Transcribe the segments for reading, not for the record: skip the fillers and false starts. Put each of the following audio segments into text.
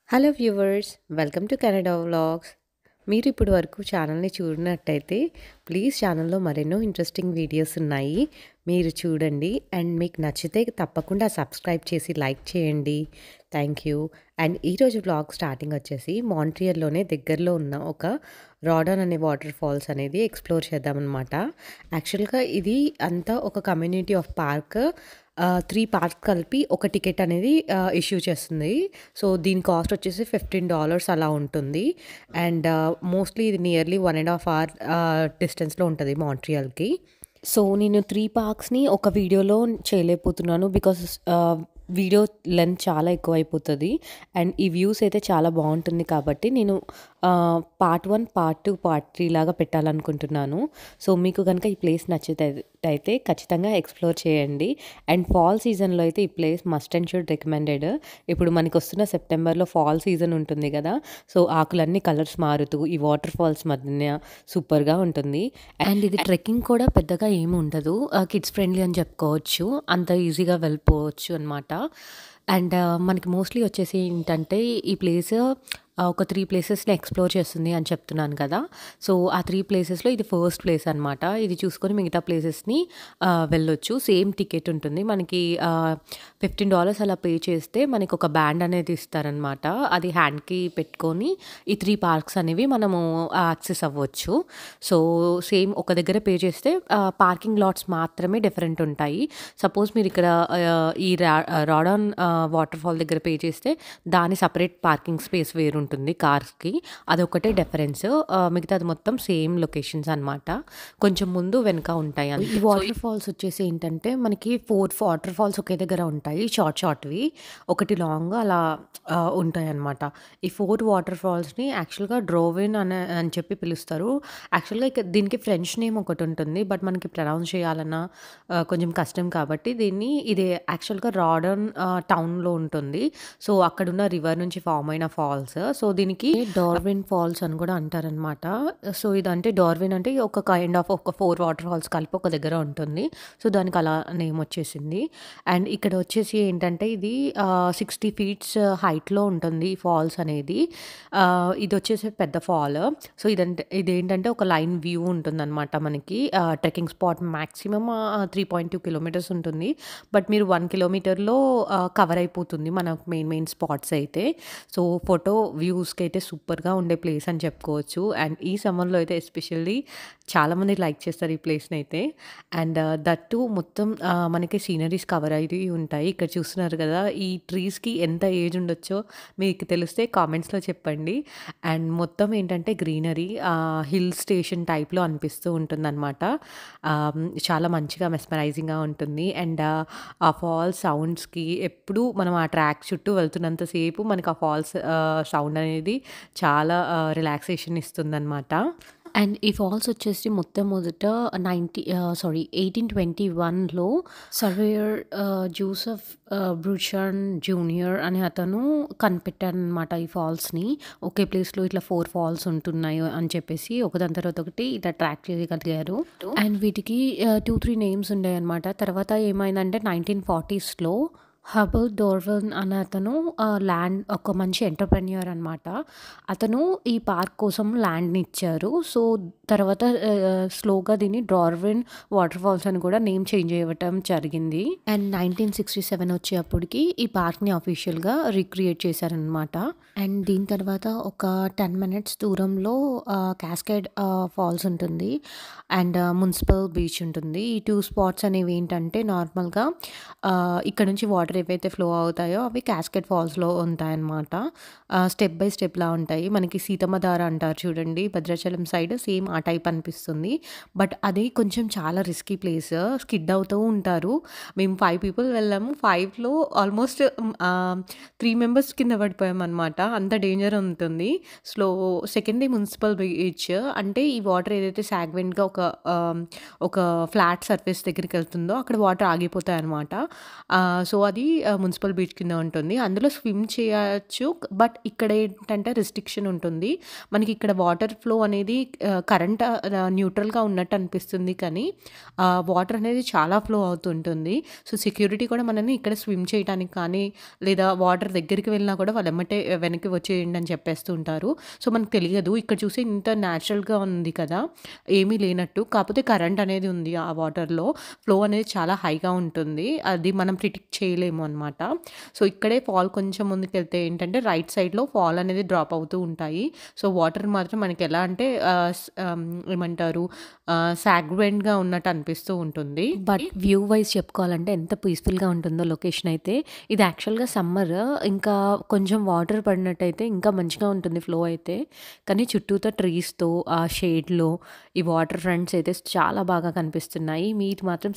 Hello viewers, welcome to Canada vlogs. మీరు ఇప్పటి వరకు ఛానల్ని చూడనట్టయితే ప్లీజ్ ఛానల్లో మరెన్నో ఇంట్రెస్టింగ్ వీడియోస్ ఉన్నాయి, మీరు చూడండి. అండ్ మీకు నచ్చితే తప్పకుండా సబ్స్క్రైబ్ చేసి లైక్ చేయండి. Thank you. అండ్ ఈరోజు వ్లాగ్ స్టార్టింగ్ వచ్చేసి మాంట్రియల్లోనే దగ్గరలో ఉన్న ఒక రాడన్ అనే వాటర్ ఫాల్స్ అనేది ఎక్స్ప్లోర్ చేద్దామన్నమాట. యాక్చువల్గా ఇది అంతా ఒక కమ్యూనిటీ ఆఫ్ పార్క్. 3 పార్క్స్ కలిపి ఒక టికెట్ అనేది ఇష్యూ చేస్తుంది. సో దీని కాస్ట్ వచ్చేసి $15 అలా ఉంటుంది. అండ్ మోస్ట్లీ ఇది నియర్లీ 1.5 అవర్ డిస్టెన్స్లో ఉంటుంది మాంట్రియల్కి. సో నేను 3 పార్క్స్ని ఒక వీడియోలో చేయలేకపోతున్నాను, బికాస్ వీడియో లెంత్ చాలా ఎక్కువైపోతుంది. అండ్ ఈ వ్యూస్ అయితే చాలా బాగుంటుంది కాబట్టి నేను పార్ట్ 1, పార్ట్ 2, పార్ట్ 3 లాగా పెట్టాలనుకుంటున్నాను. సో మీకు కనుక ఈ ప్లేస్ నచ్చితే ఖచ్చితంగా ఎక్స్ప్లోర్ చేయండి. అండ్ ఫాల్ సీజన్లో అయితే ఈ place must and should recommended. ఇప్పుడు మనకి వస్తున్న సెప్టెంబర్లో ఫాల్ సీజన్ ఉంటుంది కదా, సో ఆకులన్నీ కలర్స్ మారుతూ ఈ వాటర్ ఫాల్స్ మధ్య సూపర్గా ఉంటుంది. అండ్ ఇది ట్రెక్కింగ్ కూడా పెద్దగా ఏమి ఉండదు, కిడ్స్ ఫ్రెండ్లీ అని చెప్పుకోవచ్చు. అంత ఈజీగా వెళ్ళిపోవచ్చు అనమాట. అండ్ మనకి మోస్ట్లీ వచ్చేసి ఏంటంటే ఈ ప్లేస్ ఒక 3 ప్లేసెస్ని ఎక్స్ప్లోర్ చేస్తుంది అని చెప్తున్నాను కదా. సో ఆ 3 ప్లేసెస్లో ఇది ఫస్ట్ ప్లేస్ అనమాట. ఇది చూసుకొని మిగతా ప్లేసెస్ని వెళ్ళొచ్చు. సేమ్ టికెట్ ఉంటుంది మనకి. $15 అలా పే చేస్తే మనకి ఒక బ్యాండ్ అనేది ఇస్తారనమాట. అది హ్యాండ్కి పెట్టుకొని ఈ 3 పార్క్స్ అనేవి మనము యాక్సెస్ అవ్వచ్చు. సో సేమ్ ఒక దగ్గర పే చేస్తే పార్కింగ్ లాట్స్ మాత్రమే డిఫరెంట్ ఉంటాయి. సపోజ్ మీరు ఇక్కడ ఈ రాడన్ వాటర్ ఫాల్ దగ్గర పే చేస్తే దాని సపరేట్ పార్కింగ్ స్పేస్ వేరు ఉంటుంది కార్స్కి. అదొకటే డిఫరెన్స్. మిగతాది మొత్తం సేమ్ లొకేషన్స్ అనమాట. కొంచెం ముందు వెనక ఉంటాయి. ఈ వాటర్ ఫాల్స్ వచ్చేసి ఏంటంటే మనకి 4 వాటర్ ఫాల్స్ ఒకే దగ్గర ఉంటాయి, షార్ట్వి. ఒకటి లాంగ్ అలా ఉంటాయి అనమాట. ఈ 4 వాటర్ ఫాల్స్ని యాక్చువల్గా డ్రోవిన్ అని చెప్పి పిలుస్తారు. యాక్చువల్గా దీనికి ఫ్రెంచ్ నేమ్ ఒకటి ఉంటుంది, బట్ మనకి ప్రొనౌన్స్ చేయాలన్నా కొంచెం కష్టం కాబట్టి ఇది యాక్చువల్గా రాడన్ టౌన్లో ఉంటుంది. సో అక్కడున్న రివర్ నుంచి ఫామ్ అయిన ఫాల్స్. సో దీనికి డార్విన్ ఫాల్స్ అని కూడా అంటారనమాట. సో ఇదంటే డార్విన్ అంటే ఒక కైండ్ ఆఫ్ ఒక 4 వాటర్ ఫాల్స్ కలిపి ఒక దగ్గర ఉంటుంది. సో దానికి అలా నేమ్ వచ్చేసింది. అండ్ ఇక్కడ వచ్చేసి ఏంటంటే ఇది 60 ఫీట్స్ హైట్లో ఉంటుంది ఈ ఫాల్స్ అనేది. ఇది వచ్చేసి పెద్ద ఫాల్. సో ఇదేంటంటే ఒక లైన్ వ్యూ ఉంటుందన్నమాట మనకి. ట్రెక్కింగ్ స్పాట్ మ్యాక్సిమమ్ 3.2 కిలోమీటర్స్ ఉంటుంది, బట్ మీరు 1 కిలోమీటర్లో కవర్ అయిపోతుంది మన మెయిన్ స్పాట్స్ అయితే. సో ఫోటో వ్యూస్కి అయితే సూపర్గా ఉండే ప్లేస్ అని చెప్పుకోవచ్చు. అండ్ ఈ సమ్మర్లో అయితే ఎస్పెషల్లీ చాలామంది లైక్ చేస్తారు ఈ ప్లేస్ని అయితే. అండ్ దట్టు మొత్తం మనకి సీనరీస్ కవర్ అయ్యి ఉంటాయి. ఇక్కడ చూస్తున్నారు కదా, ఈ ట్రీస్కి ఎంత ఏజ్ ఉండొచ్చో మీకు తెలిస్తే కామెంట్స్లో చెప్పండి. అండ్ మొత్తం ఏంటంటే గ్రీనరీ, హిల్ స్టేషన్ టైప్లో అనిపిస్తూ ఉంటుందన్నమాట. చాలా మంచిగా మెస్మరైజింగ్గా ఉంటుంది. అండ్ ఆ ఫాల్స్ సౌండ్స్కి ఎప్పుడు మనం ఆ ట్రాక్ చుట్టూ వెళ్తున్నంతసేపు మనకు ఆ ఫాల్స్ సౌండ్ అనేది చాలా రిలాక్సేషన్ ఇస్తుందన్నమాట. అండ్ ఈ ఫాల్స్ వచ్చేసి మొట్టమొదట 1821లో సర్వేయర్ జోసెఫ్ బ్రూచన్ జూనియర్ అనే అతను కనిపెట్టారనమాట ఈ ఫాల్స్ని. ఒకే ప్లేస్లో ఇట్లా 4 ఫాల్స్ ఉంటున్నాయి అని చెప్పేసి ఒకదాని తర్వాత ఒకటి ఇట్లా ట్రాక్ చేయగలిగారు. అండ్ వీటికి 2-3 నేమ్స్ ఉన్నాయి అనమాట. తర్వాత ఏమైందంటే 1940స్లో హర్బర్ట్ డార్విన్ అనే అతను ల్యాండ్ ఒక మంచి ఎంటర్‌ప్రెన్యూర్ అనమాట. అతను ఈ పార్క్ కోసం ల్యాండ్‌ని ఇచ్చారు. సో తర్వాత స్లోగా దీన్ని డార్విన్ వాటర్ ఫాల్స్ అని కూడా నేమ్ చేంజ్ అవ్వటం జరిగింది. అండ్ 1967 వచ్చేప్పటికి ఈ పార్క్ని అఫీషియల్గా రీక్రియేట్ చేశారనమాట. అండ్ దీని తర్వాత ఒక 10 మినిట్స్ దూరంలో క్యాస్కేడ్ ఫాల్స్ ఉంటుంది. అండ్ మున్సిపల్ బీచ్ ఉంటుంది. ఈ 2 స్పాట్స్ అనేవి ఏంటంటే నార్మల్గా ఇక్కడ నుంచి వాటర్ ఏవైతే ఫ్లో అవుతాయో అవి క్యాస్కేడ్ ఫాల్స్లో ఉంటాయన్నమాట. స్టెప్ బై స్టెప్లా ఉంటాయి. మనకి సీతమ్మ ధార అంటారు చూడండి, భద్రాచలం సైడ్ సేమ్ ఆ టైప్ అనిపిస్తుంది. బట్ అది కొంచెం చాలా రిస్కీ ప్లేస్, స్కిడ్ అవుతూ ఉంటారు. మేము 5 పీపుల్ వెళ్ళాము. 5లో ఆల్మోస్ట్ 3 మెంబర్స్ కింద పడిపోయామన్నమాట. అంత డేంజర్ ఉంటుంది. సెకండ్ది మున్సిపల్ బీచ్ అంటే ఈ వాటర్ ఏదైతే సాగ్వెంట్గా ఒక ఫ్లాట్ సర్ఫేస్ దగ్గరికి వెళ్తుందో అక్కడ వాటర్ ఆగిపోతాయి అనమాట. సో అది మున్సిపల్ బీచ్ కింద ఉంటుంది. అందులో స్విమ్ చేయొచ్చు. బట్ ఇక్కడ ఏంటంటే రిస్ట్రిక్షన్ ఉంటుంది. మనకి ఇక్కడ వాటర్ ఫ్లో అనేది కరెంట్ న్యూట్రల్‌గా ఉన్నట్టు అనిపిస్తుంది కానీ వాటర్ అనేది చాలా ఫ్లో అవుతుంటుంది. సో, సెక్యూరిటీ కూడా మనల్ని ఇక్కడ స్విమ్ చేయటానికి కానీ, లేదా వాటర్ దగ్గరికి వెళ్ళినా కూడా వాళ్ళు ఎమ్మటే వెనక్కి వచ్చేయండి అని చెప్పేస్తూ ఉంటారు. సో, మనకు తెలియదు. ఇక్కడ చూస్తే ఇంత న్యాచురల్‌గా ఉంది కదా! ఏమీ లేనట్టు. కాపోతే కరెంట్ అనేది ఉంది ఆ వాటర్‌లో. ఫ్లో అనేది చాలా హైగా ఉంటుంది. అది మనం ప్రిడిక్ట్ చేయలేము అనమాట. సో, ఇక్కడే ఫాల్ కొంచెం ముందుకెళ్తే ఏంటంటే రైట్ సైడ్‌లో ఫాల్ అనేది డ్రాప్ అవుతూ ఉంటాయి. సో, వాటర్ మాత్రం మనకెలా అంటే ఏమంటారు సాగ్రెంట్‌గా ఉన్నట్టు అనిపిస్తూ ఉంటుంది. బట్ వ్యూ వైస్ చెప్పుకోవాలంటే ఎంత పీస్‌ఫుల్‌గా ఉంటుందో లొకేషన్ అయితే. ఇది యాక్చువల్‌గా సమ్మర్. ఇంకా కొంచెం వాటర్ పడినట్టయితే ఇంకా మంచిగా ఉంటుంది ఫ్లో అయితే. కానీ చుట్టూతా ట్రీస్‌తో ఆ షేడ్‌లో ఈ వాటర్ ఫ్రంట్స్ అయితే చాలా బాగా కనిపిస్తున్నాయి. మీరు మాత్రం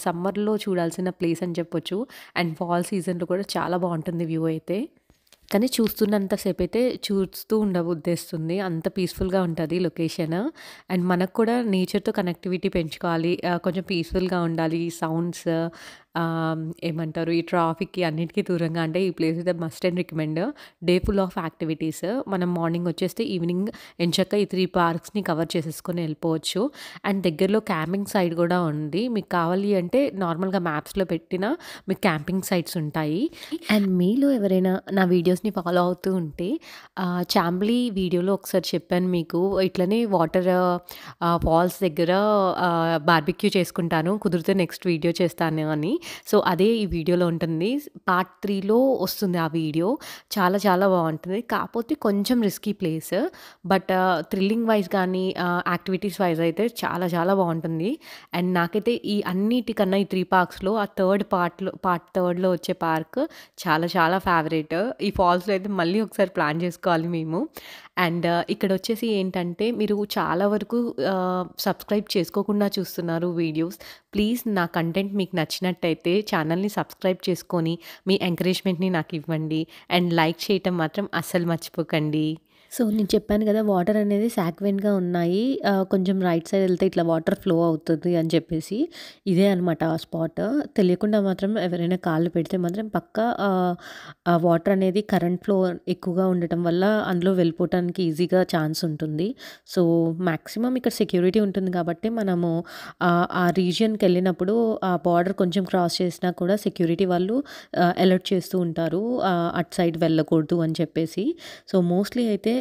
సమ్మర్‌లో చూడాల్సిన ప్లేస్ అని చెప్పొచ్చు. అండ్ ఫాల్ సీజన్‌లో కూడా చాలా బావుంటుంది వ్యూ అయితే. కానీ చూస్తున్నంత సేపయితే చూస్తూ ఉండబుద్ధేస్తుంది. అంత పీస్‌ఫుల్‌గా ఉంటది లొకేషన్. అండ్ మనకు కూడా నేచర్‌తో కనెక్టివిటీ పెంచుకోవాలి. కొంచెం పీస్‌ఫుల్‌గా ఉండాలి. సౌండ్స్ ఏమంటారు ఈ ట్రాఫిక్‌కి అన్నిటికి దూరంగా అంటే ఈ ప్లేస్ అయితే must and recommend. Day full of activities. మనం మార్నింగ్ వచ్చేస్తే ఈవినింగ్ ఎంచక్కా ఈ 3 పార్క్స్‌ని కవర్ చేసేసుకొని వెళ్ళిపోవచ్చు. అండ్ దగ్గరలో క్యాంపింగ్ సైట్ కూడా ఉంది. మీకు కావాలి అంటే నార్మల్‌గా మ్యాప్స్‌లో పెట్టినా మీకు క్యాంపింగ్ సైట్స్ ఉంటాయి. అండ్ మీలో ఎవరైనా నా వీడియోస్‌ని ఫాలో అవుతూ ఉంటే చాంబ్లీ వీడియోలో ఒకసారి చెప్పాను మీకు ఇట్లనే వాటర్ ఫాల్స్ దగ్గర బార్బిక్యూ చేసుకుంటాను. కుదిరితే నెక్స్ట్ వీడియో చేస్తాను అని. సో, అదే ఈ వీడియోలో ఉంటుంది. పార్ట్ 3లో వస్తుంది ఆ వీడియో. చాలా చాలా బావుంటుంది. కాపోతే కొంచెం risky place. But thrilling wise గానీ, యాక్టివిటీస్ వైస్ అయితే చాలా చాలా బావుంటుంది. అండ్ నాకైతే ఈ అన్నిటికన్నా ఈ 3 పార్క్స్‌లో ఆ పార్ట్ థర్డ్‌లో వచ్చే పార్క్ చాలా చాలా ఫేవరెట్. ఈ ఫాల్స్‌లో అయితే మళ్ళీ ఒకసారి ప్లాన్ చేసుకోవాలి మేము. అండ్ ఇక్కడొచ్చేసి ఏంటంటే మీరు చాలా వరకు సబ్స్క్రైబ్ చేసుకోకుండా చూస్తున్నారు వీడియోస్. ప్లీజ్ నా కంటెంట్ మీకు నచ్చినట్టయితే ఛానల్‌ని సబ్స్క్రైబ్ చేసుకొని మీ ఎంకరేజ్‌మెంట్‌ని నాకివ్వండి. అండ్ లైక్ చేయటం మాత్రం అస్సలు మర్చిపోకండి. సో, నేను చెప్పాను కదా! వాటర్ అనేది సాగ్వెంట్‌గా ఉన్నాయి. కొంచెం రైట్ సైడ్ ఎళ్తే ఇట్లా వాటర్ ఫ్లో అవుతుంది అని చెప్పేసి. ఇదే అనమాట ఆ స్పాట్. తెలియకుండా మాత్రం ఎవరైనా కాళ్ళు పెడితే మాత్రం పక్కా ఆ వాటర్ అనేది కరెంట్ ఫ్లో ఎక్కువగా ఉండటం వల్ల అందులో వెళ్ళిపోవటానికి ఈజీగా ఛాన్స్ ఉంటుంది. సో, మాక్సిమం ఇక్కడ సెక్యూరిటీ ఉంటుంది కాబట్టి మనము ఆ రీజియన్‌కెళ్ళినప్పుడు ఆ బార్డర్ కొంచెం క్రాస్ చేసినా కూడా సెక్యూరిటీ వాళ్ళు అలర్ట్ చేస్తూ ఉంటారు. అటు సైడ్ వెళ్ళకూడదు అని చెప్పేసి. సో, మోస్ట్‌లీ అయితే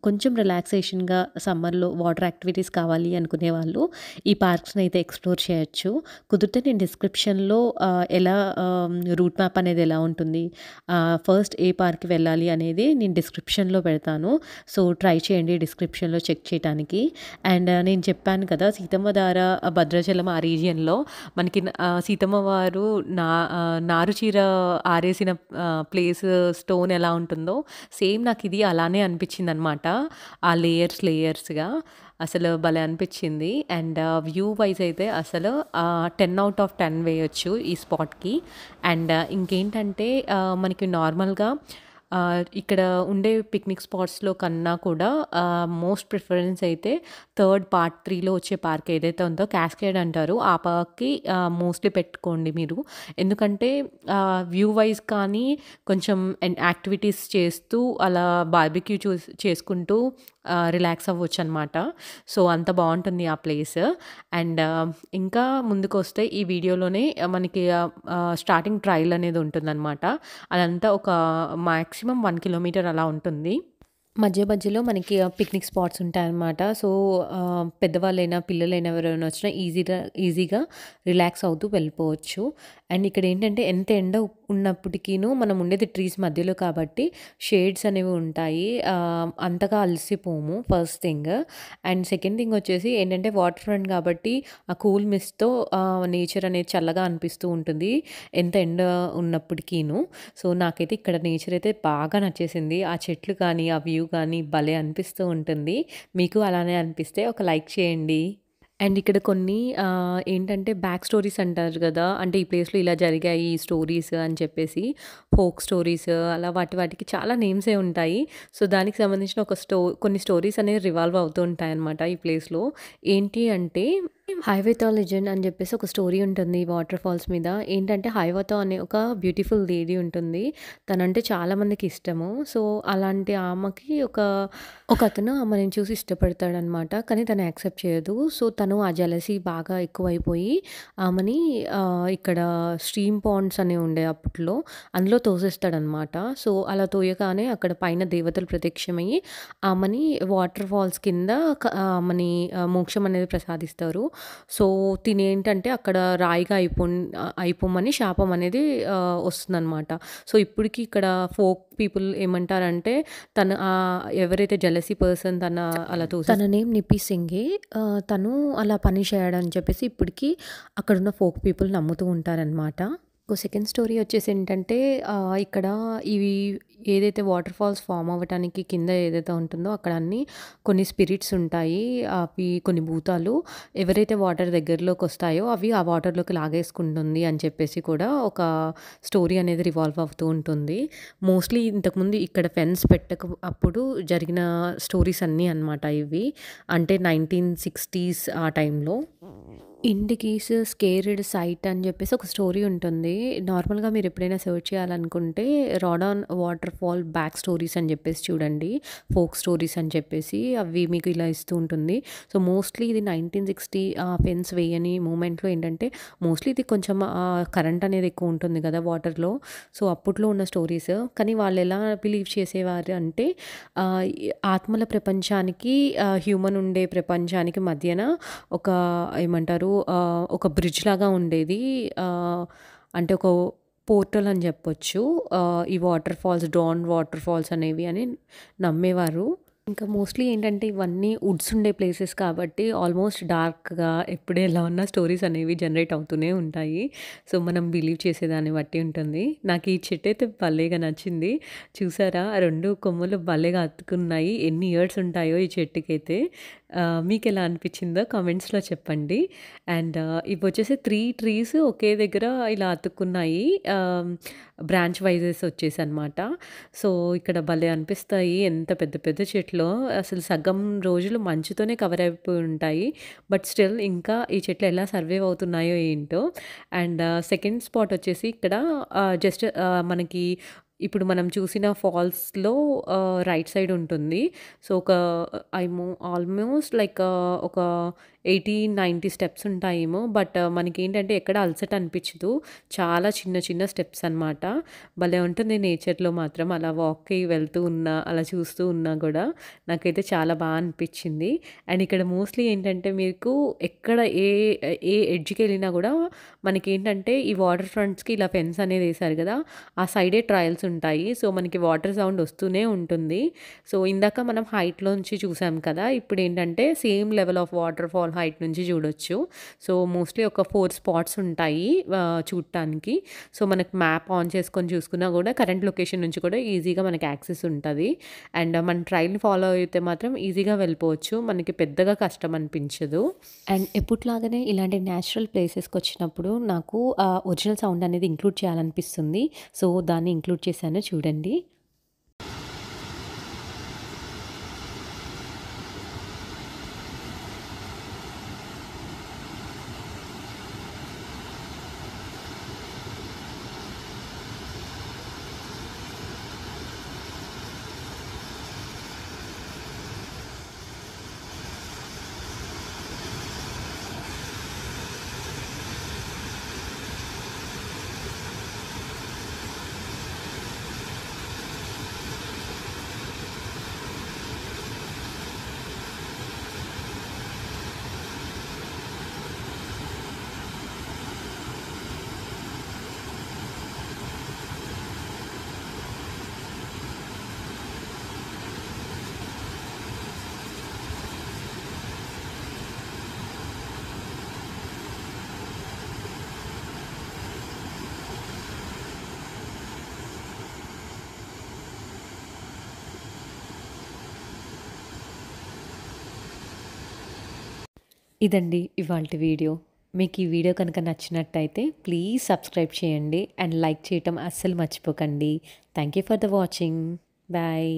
కొంచెం రిలాక్సేషన్‌గా సమ్మర్‌లో వాటర్ యాక్టివిటీస్ కావాలి అనుకునే వాళ్ళు ఈ పార్క్స్‌ని అయితే ఎక్స్‌ప్లోర్ చేయొచ్చు. కుదిరితే నేను డిస్క్రిప్షన్‌లో ఎలా రూట్ మ్యాప్ అనేది ఎలా ఉంటుంది, ఫస్ట్ ఏ పార్క్‌కి వెళ్ళాలి అనేది నేను డిస్క్రిప్షన్‌లో పెడతాను. సో, ట్రై చేయండి డిస్క్రిప్షన్‌లో చెక్ చేయటానికి. అండ్ నేను చెప్పాను కదా! సీతమ్మ ధార, భద్రాచలం ఆ రీజియన్‌లో మనకి సీతమ్మ వారు నారు చీర ఆరేసిన ప్లేస్ స్టోన్ ఎలా ఉంటుందో సేమ్ నాకిది అలానే అనిపించిందనమాట. ఆ లేయర్స్‌గా అసలు భలే అనిపించింది. అండ్ వ్యూ వైస్ అయితే అసలు 10 ఔట్ ఆఫ్ 10 వేయొచ్చు ఈ స్పాట్‌కి. అండ్ ఇంకేంటంటే మనకి నార్మల్‌గా ఇక్కడ ఉండే పిక్నిక్ స్పాట్స్‌లో కన్నా కూడా మోస్ట్ ప్రిఫరెన్స్ అయితే పార్ట్ 3లో వచ్చే పార్క్ ఏదైతే ఉందో క్యాస్కేడ్ అంటారు. ఆ పార్క్‌కి మోస్ట్‌లీ పెట్టుకోండి మీరు. ఎందుకంటే వ్యూ వైస్ కానీ కొంచెం యాక్టివిటీస్ చేస్తూ అలా బార్బిక్యూ చేసుకుంటూ రిలాక్స్ అవ్వొచ్చనమాట. సో, అంత బావుంటుంది ఆ ప్లేస్. అండ్ ఇంకా ముందుకొస్తే ఈ వీడియోలోనే మనకి స్టార్టింగ్ ట్రైల్ అనేది ఉంటుందనమాట. అదంతా ఒక మాక్సిమం 1 కిలోమీటర్ అలా ఉంటుంది. మధ్యలో మనకి పిక్నిక్ స్పాట్స్ ఉంటాయన్నమాట. సో, పెద్దవాళ్ళైనా, పిల్లలైనా ఎవరైనా వచ్చినా ఈజీగా రిలాక్స్ అవుతూ వెళ్ళిపోవచ్చు. అండ్ ఇక్కడేంటంటే ఎంత ఎండ ఉన్నప్పటికీను మనం ఉండేది ట్రీస్ మధ్యలో కాబట్టి షేడ్స్ అనేవి ఉంటాయి. అంతగా అలసిపోము first thing. And second thing వచ్చేసి ఏంటంటే వాటర్ ఫ్రంట్ కాబట్టి ఆ కూల్ మిస్ట్‌తో నేచర్ అనేది చల్లగా అనిపిస్తూ ఉంటుంది. ఎంత ఎండ ఉన్నప్పటికీను. సో, నాకైతే ఇక్కడ నేచర్ అయితే బాగా నచ్చేసింది. ఆ చెట్లు కానీ, ఆ వ్యూ కానీ భలే అనిపిస్తూ ఉంటుంది. మీకు అలానే అనిపిస్తే ఒక లైక్ చేయండి. అండ్ ఇక్కడ కొన్ని ఏంటంటే బ్యాక్ స్టోరీస్ అంటారు గదా! అంటే ఈ ప్లేస్‌లో ఇలా జరిగాయి ఈ స్టోరీస్ అని చెప్పేసి ఫోక్ స్టోరీస్ అలా వాటికి చాలా నేమ్సే ఉంటాయి. సో, దానికి సంబంధించిన కొన్ని స్టోరీస్ అనేవి రివాల్వ్ అవుతూ ఉంటాయన్నమాట ఈ ప్లేస్‌లో. ఏంటి అంటే 'హైవేతో లెజెండ్' అని జెప్పేసి ఒక స్టోరీ ఉంటుంది వాటర్ ఫాల్స్ మీద. ఏంటంటే 'హైవతో' అనే ఒక బ్యూటిఫుల్ లేడీ ఉంటుంది. తనంటే చాలా మందికి ఇష్టము. సో, అలాంటి ఆమెకి ఒకతను ఆమెని చూసి ఇష్టపడతాడనమాట. కానీ తను యాక్సెప్ట్ చేయదు. సో, తను ఆ జెలసీ బాగా ఎక్కువైపోయి ఆమెని ఇక్కడ స్ట్రీమ్ పాండ్స్ అనేవి ఉండే అప్పట్లో. అందులో తోసేస్తాడనమాట. సో, అలా తోయగానే అక్కడ పైన దేవతలు ప్రత్యక్షమయ్యి ఆమెని వాటర్ ఫాల్స్ కింద ఆమెని మోక్షం అనేది ప్రసాదిస్తారు. సో, తినేంటంటే అక్కడ రాయిగా అయిపోమని శాపం అనేది వస్తుందనమాట. సో, ఇప్పటికి ఇక్కడ ఫోక్ పీపుల్ ఏమంటారంటే ఎవరైతే జెలసీ పర్సన్ తన నేమ్ నిప్పి సింగే. తను అలా పనిష్ అయ్యాడని చెప్పేసి ఇప్పటికి అక్కడున్న ఫోక్ పీపుల్ నమ్ముతూ ఉంటారనమాట. సెకండ్ స్టోరీ వచ్చేసి ఏంటంటే ఇక్కడ ఇవి ఏదైతే వాటర్ ఫాల్స్ ఫామ్ అవ్వటానికి కింద ఏదైతే ఉంటుందో అక్కడ కొన్ని స్పిరిట్స్ ఉంటాయి. అవి కొన్ని భూతాలు ఎవరైతే వాటర్ దగ్గరలోకి వస్తాయో అవి ఆ వాటర్లోకి లాగేసుకుంటుంది అని చెప్పేసి కూడా ఒక స్టోరీ అనేది రివాల్వ్ అవుతూ ఉంటుంది. మోస్ట్లీ ఇంతకుముందు ఇక్కడ ఫెన్స్ అప్పుడు జరిగిన స్టోరీస్ అన్నీ అనమాట ఇవి. అంటే 1960s ఆ టైంలో. ఇండికీస్ స్కేర్డ్ సైట్ అని చెప్పేసి ఒక స్టోరీ ఉంటుంది. నార్మల్‌గా మీరు ఎప్పుడైనా సెర్చ్ చేయాలనుకుంటే Radeon water fall back stories అని చెప్పేసి చూడండి. ఫోక్ స్టోరీస్ అని చెప్పేసి అవి మీకు ఇలా ఇస్తూ ఉంటుంది. సో, మోస్ట్లీ ఇది 1960 ఫెన్స్ వేయని మూమెంట్‌లో ఏంటంటే మోస్ట్లీ ఇది కొంచెం కరెంట్ అనేది ఎక్కువ ఉంటుంది కదా వాటర్‌లో. సో, అప్పట్లో ఉన్న స్టోరీస్. కానీ వాళ్ళు ఎలా బిలీవ్ చేసేవారు అంటే ఆత్మల ప్రపంచానికి హ్యూమన్ ఉండే ప్రపంచానికి మధ్యన ఒక ఏమంటారు ఒక బ్రిడ్జ్ లాగా ఉండేది. అంటే ఒక పోర్టల్ అని చెప్పొచ్చు. ఈ వాటర్ ఫాల్స్, డాన్ వాటర్ ఫాల్స్ అనేవి అని నమ్మేవారు. ఇంకా మోస్ట్లీ ఏంటంటే ఇవన్నీ వుడ్స్ ఉండే ప్లేసెస్ కాబట్టి ఆల్మోస్ట్ డార్క్‌గా ఎప్పుడు ఎలా ఉన్న స్టోరీస్ అనేవి జనరేట్ అవుతూనే ఉంటాయి. సో, మనం బిలీవ్ చేసేదాన్ని బట్టి ఉంటుంది. నాకు ఈ చెట్టయితే భలేగా నచ్చింది. చూసారా? 2 కొమ్మలు భలేగా అతుక్కున్నాయి. ఎన్ని ఇయర్స్ ఉంటాయో ఈ చెట్టుకైతే. మీకెలా అనిపించిందో కామెంట్స్‌లో చెప్పండి. అండ్ ఇవొచ్చేసి 3 ట్రీస్ ఒకే దగ్గర ఇలా అతుక్కున్నాయి. బ్రాంచ్ వైజెస్ వచ్చేసనమాట. సో, ఇక్కడ భలే అనిపిస్తాయి. ఎంత పెద్ద పెద్ద చెట్లో అసలు సగం రోజులు మంచుతోనే కవర్ అయిపోయి ఉంటాయి. బట్ స్టిల్ ఇంకా ఈ చెట్లు ఎలా సర్వైవ్ అవుతున్నాయో ఏంటో. అండ్ సెకండ్ స్పాట్ వచ్చేసి ఇక్కడ జస్ట్ మనకి ఇప్పుడు మనం చూసిన ఫాల్స్‌లో రైట్ సైడ్ ఉంటుంది. సో, ఆల్మోస్ట్ లైక్ ఒక 80, 90 స్టెప్స్ ఉంటాయేమో. బట్ మనకేంటంటే ఎక్కడ అలసట అనిపించదు. చాలా చిన్న చిన్న స్టెప్స్ అనమాట. భలే ఉంటుంది నేచర్‌లో మాత్రం. అలా వాక్‌కి వెళ్తూ ఉన్నా, అలా చూస్తూ ఉన్నా కూడా నాకైతే చాలా అనిపించింది. అండ్ ఇక్కడ మోస్ట్లీ ఏంటంటే మీకు ఎక్కడ ఏ ఎడ్జ్‌కెళ్ళినా కూడా మనకేంటంటే ఈ వాటర్ ఫ్రంట్స్‌కి ఇలా ఫెన్స్ అనేది ఏశారు కదా! ఆ సైడే ట్రయల్స్ ఉంటాయి. సో, మనకి వాటర్ సౌండ్ వస్తూనే ఉంటుంది. సో, ఇందాక మనం హైట్‌లోంచి చూసాం కదా! ఇప్పుడేంటంటే same level of water fall height నుంచి చూడొచ్చు. సో, మోస్ట్లీ ఒక 4 స్పాట్స్ ఉంటాయి చూడటానికి. సో, మనకి మ్యాప్ ఆన్ చేసుకొని చూసుకున్నా కూడా కరెంట్ లొకేషన్ నుంచి కూడా ఈజీగా మనకి యాక్సెస్ ఉంటది. అండ్ మన ట్రైల్‌ని ఫాలో అయితే మాత్రం ఈజీగా వెళ్ళిపోవచ్చు. మనకి పెద్దగా కష్టం అనిపించదు. అండ్ ఎప్పటిలాగానే ఇలాంటి నేచురల్ ప్లేసెస్‌కొచ్చినప్పుడు నాకు ఒరిజినల్ సౌండ్ అనేది ఇంక్లూడ్ చేయాలనిపిస్తుంది. సో, దాన్ని ఇంక్లూడ్ చేశాను చూడండి. ఇదండి ఇవాల్టి వీడియో. మీకు ఈ వీడియో కనుక నచ్చినట్టయితే ప్లీజ్ సబ్స్క్రైబ్ చేయండి అండ్ లైక్ చేయటం అస్సలు మర్చిపోకండి. Thank you for the watching. Bye.